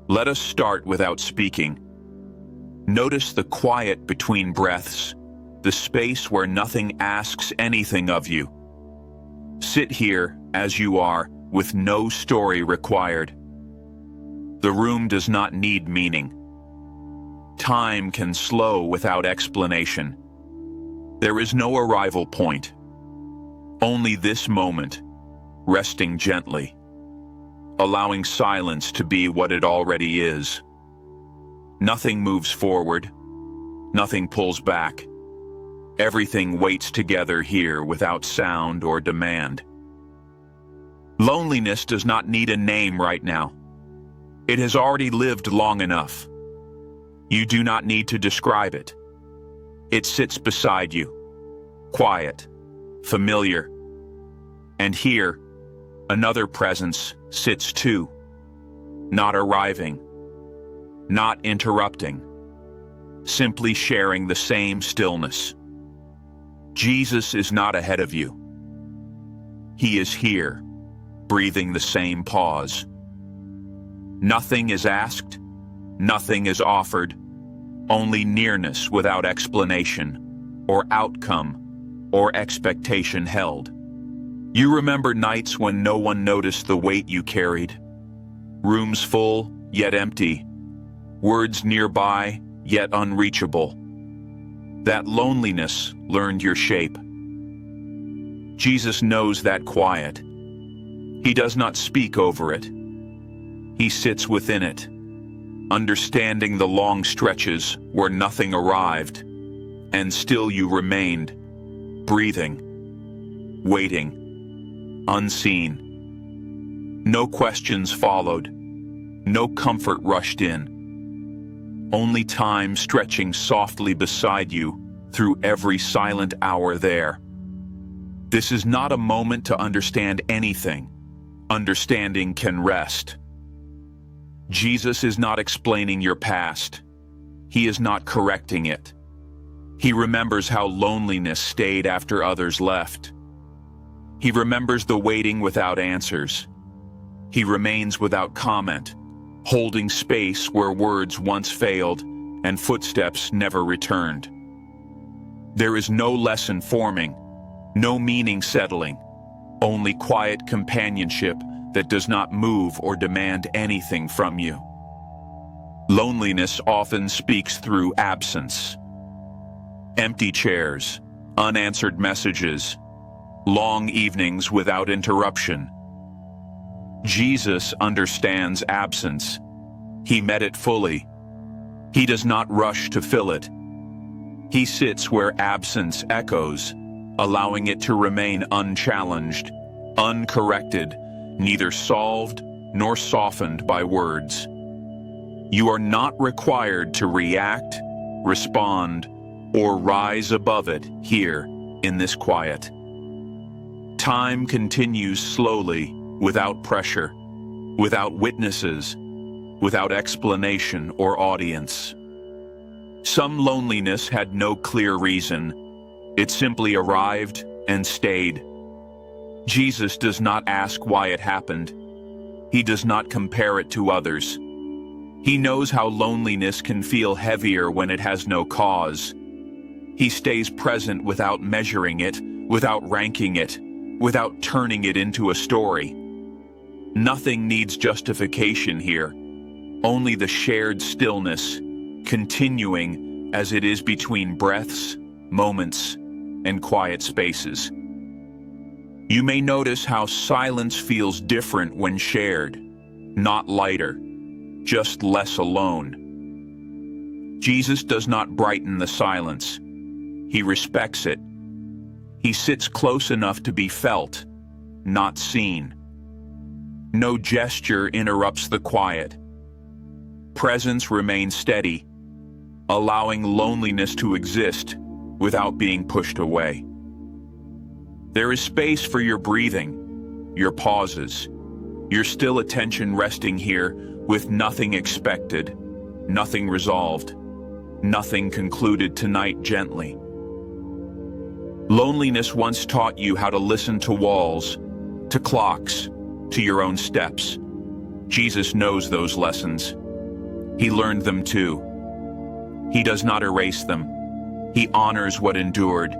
Let us start without speaking. Notice the quiet between breaths, the space where nothing asks anything of you. Sit here as you are, with no story required. The room does not need meaning. Time can slow without explanation. There is no arrival point. Only this moment, resting gently, allowing silence to be what it already is. Nothing moves forward. Nothing pulls back. Everything waits together here without sound or demand. Loneliness does not need a name right now. It has already lived long enough. You do not need to describe it. It sits beside you, quiet, familiar. And here, another presence sits too, not arriving, not interrupting, simply sharing the same stillness. Jesus is not ahead of you. He is here, breathing the same pause. Nothing is asked, nothing is offered, only nearness without explanation, or outcome, or expectation held. You remember nights when no one noticed the weight you carried, rooms full, yet empty, words nearby, yet unreachable. That loneliness learned your shape. Jesus knows that quiet. He does not speak over it. He sits within it, understanding the long stretches where nothing arrived, and still you remained, breathing, waiting, unseen. No questions followed, no comfort rushed in, only time stretching softly beside you through every silent hour there. This is not a moment to understand anything. Understanding can rest. Jesus is not explaining your past. He is not correcting it. He remembers how loneliness stayed after others left. He remembers the waiting without answers. He remains without comment, holding space where words once failed and footsteps never returned. There is no lesson forming, no meaning settling, only quiet companionship that does not move or demand anything from you. Loneliness often speaks through absence. Empty chairs, unanswered messages, long evenings without interruption. Jesus understands absence. He met it fully. He does not rush to fill it. He sits where absence echoes, allowing it to remain unchallenged, uncorrected, neither solved nor softened by words. You are not required to react, respond, or rise above it here in this quiet. Time continues slowly, without pressure, without witnesses, without explanation or audience. Some loneliness had no clear reason. It simply arrived and stayed. Jesus does not ask why it happened. He does not compare it to others. He knows how loneliness can feel heavier when it has no cause. He stays present without measuring it, without ranking it, without turning it into a story. Nothing needs justification here, only the shared stillness, continuing as it is between breaths, moments, and quiet spaces. You may notice how silence feels different when shared, not lighter, just less alone. Jesus does not brighten the silence. He respects it. He sits close enough to be felt, not seen. No gesture interrupts the quiet. Presence remains steady, allowing loneliness to exist without being pushed away. There is space for your breathing, your pauses, your still attention resting here with nothing expected, nothing resolved, nothing concluded tonight gently. Loneliness once taught you how to listen to walls, to clocks, to your own steps. Jesus knows those lessons. He learned them too. He does not erase them. He honors what endured.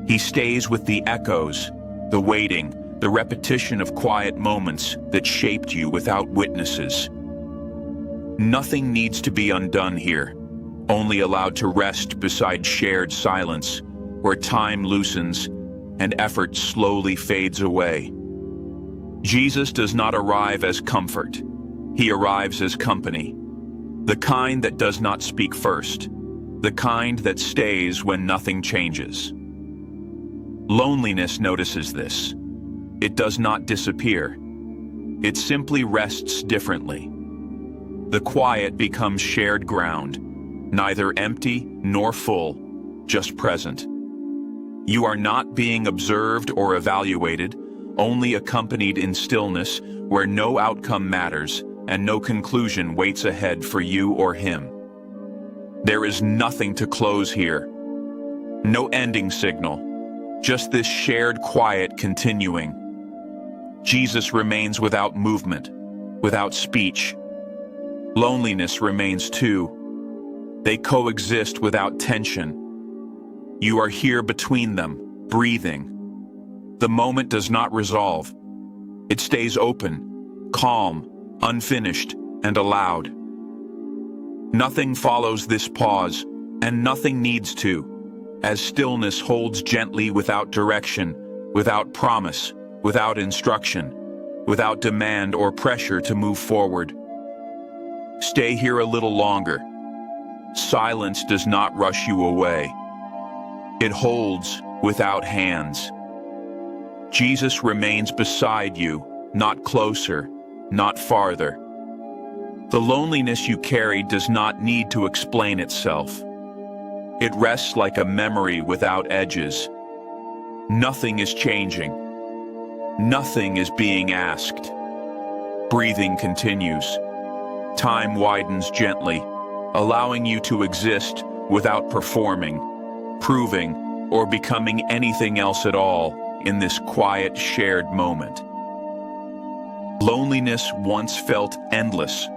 He stays with the echoes, the waiting, the repetition of quiet moments that shaped you without witnesses. Nothing needs to be undone here, only allowed to rest beside shared silence, where time loosens and effort slowly fades away. Jesus does not arrive as comfort. He arrives as company. The kind that does not speak first. The kind that stays when nothing changes. Loneliness notices this. It does not disappear. It simply rests differently. The quiet becomes shared ground, neither empty nor full, just present. You are not being observed or evaluated, only accompanied in stillness where no outcome matters and no conclusion waits ahead for you or him. There is nothing to close here. No ending signal, just this shared quiet continuing. Jesus remains without movement, without speech. Loneliness remains too. They coexist without tension. You are here between them, breathing. The moment does not resolve. It stays open, calm, unfinished, and allowed. Nothing follows this pause, and nothing needs to, as stillness holds gently without direction, without promise, without instruction, without demand or pressure to move forward. Stay here a little longer. Silence does not rush you away. It holds without hands. Jesus remains beside you, not closer, not farther. The loneliness you carry does not need to explain itself. It rests like a memory without edges. Nothing is changing. Nothing is being asked. Breathing continues. Time widens gently, allowing you to exist without performing, proving, or becoming anything else at all in this quiet, shared moment. Loneliness once felt endless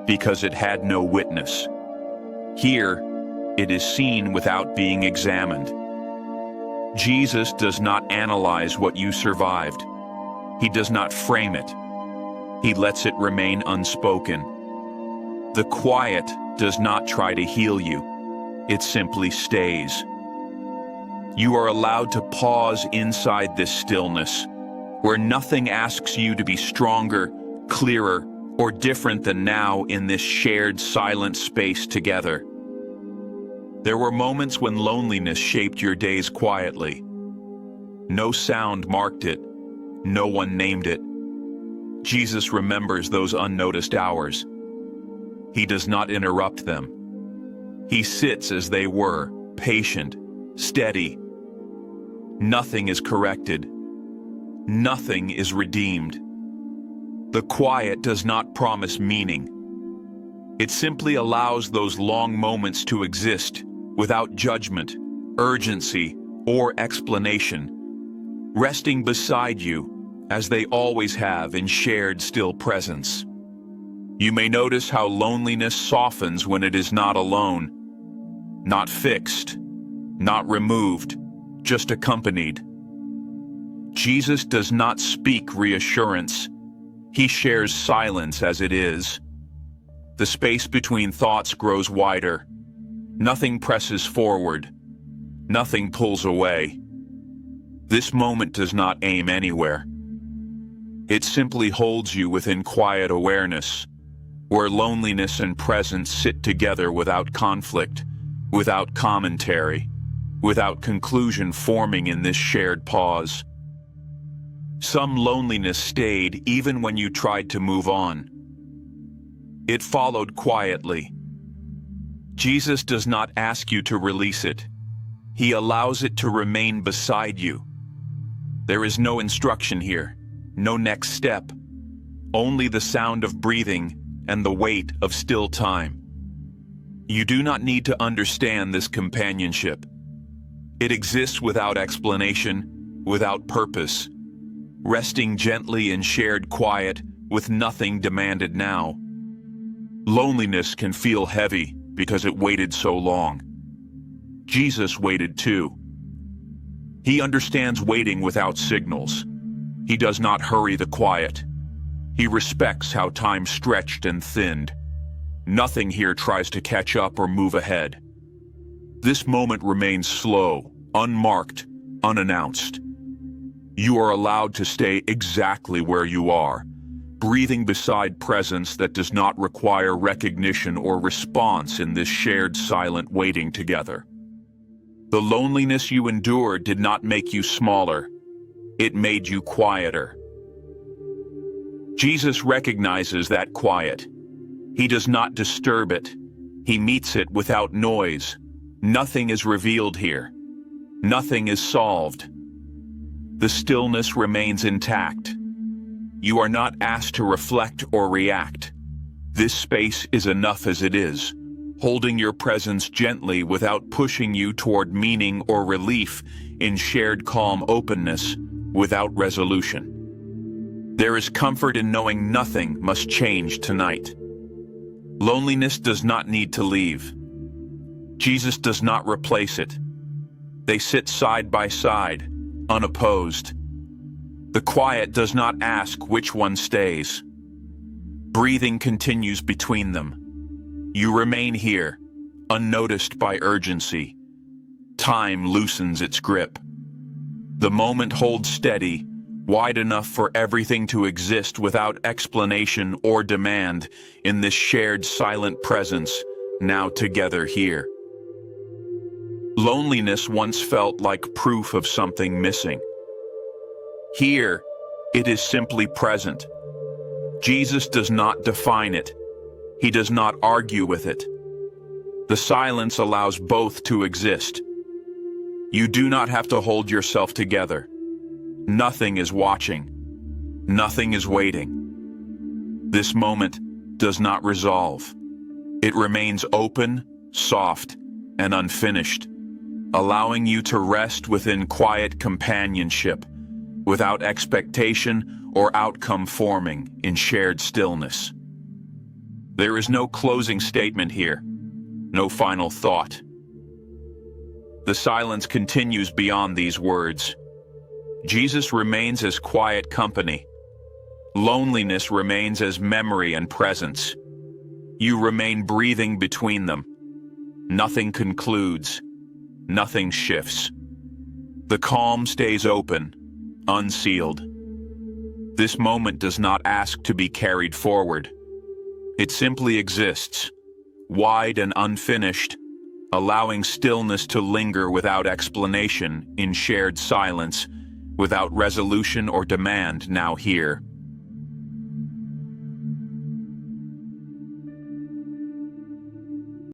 because it had no witness. Here, it is seen without being examined. Jesus does not analyze what you survived. He does not frame it. He lets it remain unspoken. The quiet does not try to heal you. It simply stays. You are allowed to pause inside this stillness, where nothing asks you to be stronger, clearer, or different than now in this shared silent space together. There were moments when loneliness shaped your days quietly. No sound marked it. No one named it. Jesus remembers those unnoticed hours. He does not interrupt them. He sits as they were, patient, steady. Nothing is corrected. Nothing is redeemed. The quiet does not promise meaning. It simply allows those long moments to exist without judgment, urgency, or explanation, resting beside you as they always have in shared still presence. You may notice how loneliness softens when it is not alone, not fixed, not removed, just accompanied. Jesus does not speak reassurance. He shares silence as it is. The space between thoughts grows wider. Nothing presses forward. Nothing pulls away. This moment does not aim anywhere. It simply holds you within quiet awareness, where loneliness and presence sit together without conflict, without commentary, without conclusion forming in this shared pause. Some loneliness stayed even when you tried to move on. It followed quietly. Jesus does not ask you to release it. He allows it to remain beside you. There is no instruction here, no next step, only the sound of breathing and the weight of still time. You do not need to understand this companionship. It exists without explanation, without purpose, resting gently in shared quiet with nothing demanded now. Loneliness can feel heavy because it waited so long. Jesus waited too. He understands waiting without signals. He does not hurry the quiet. He respects how time stretched and thinned. Nothing here tries to catch up or move ahead. This moment remains slow, unmarked, unannounced. You are allowed to stay exactly where you are, breathing beside presence that does not require recognition or response in this shared silent waiting together. The loneliness you endured did not make you smaller. It made you quieter. Jesus recognizes that quiet. He does not disturb it. He meets it without noise. Nothing is revealed here. Nothing is solved. The stillness remains intact. You are not asked to reflect or react. This space is enough as it is, holding your presence gently without pushing you toward meaning or relief, in shared calm openness without resolution. There is comfort in knowing nothing must change tonight. Loneliness does not need to leave. Jesus does not replace it. They sit side by side, unopposed. The quiet does not ask which one stays. Breathing continues between them. You remain here, unnoticed by urgency. Time loosens its grip. The moment holds steady, wide enough for everything to exist without explanation or demand in this shared silent presence, now together here. Loneliness once felt like proof of something missing. Here, it is simply present. Jesus does not define it. He does not argue with it. The silence allows both to exist. You do not have to hold yourself together. Nothing is watching. Nothing is waiting. This moment does not resolve. It remains open, soft, and unfinished, allowing you to rest within quiet companionship, without expectation or outcome forming in shared stillness. There is no closing statement here, no final thought. The silence continues beyond these words. Jesus remains as quiet company. Loneliness remains as memory and presence. You remain breathing between them. Nothing concludes. Nothing shifts. The calm stays open, unsealed. This moment does not ask to be carried forward. It simply exists, wide and unfinished, allowing stillness to linger without explanation in shared silence, without resolution or demand now here.